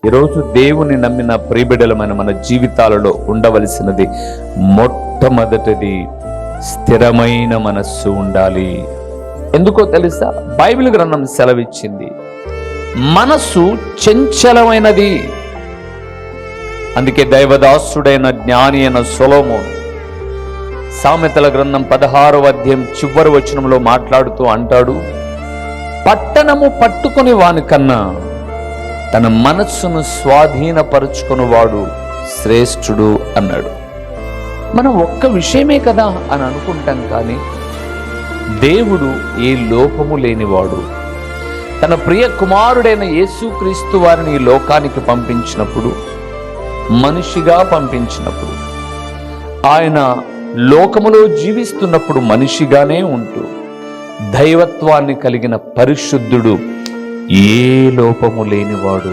ఈరోజు దేవుని నమ్మిన ప్రియబిడ్డలమైన మన జీవితాలలో ఉండవలసినది మొట్టమొదటిది స్థిరమైన మనస్సు ఉండాలి. ఎందుకో తెలుసా? బైబిల్ గ్రంథం సెలవిచ్చింది, మనస్సు చంచలమైనది. అందుకే దైవదాసుడైన జ్ఞాని అయిన సొలొమోను సామెతల గ్రంథం 16వ అధ్యాయం చివరి వచనంలో మాట్లాడుతూ అంటాడు, పట్టణము పట్టుకుని వాని కన్నా తన మనస్సును స్వాధీనపరుచుకునేవాడు శ్రేష్ఠుడు అన్నాడు. మనం ఒక్క విషయమే కదా అని అనుకుంటాం, కానీ దేవుడు ఏ లోపము లేనివాడు. తన ప్రియ కుమారుడైన యేసుక్రీస్తు వారిని ఈ లోకానికి పంపించినప్పుడు, మనిషిగా పంపించినప్పుడు, ఆయన లోకములో జీవిస్తున్నప్పుడు మనిషిగానే ఉంటూ దైవత్వాన్ని కలిగిన పరిశుద్ధుడు, ఏ లోపము లేనివాడు.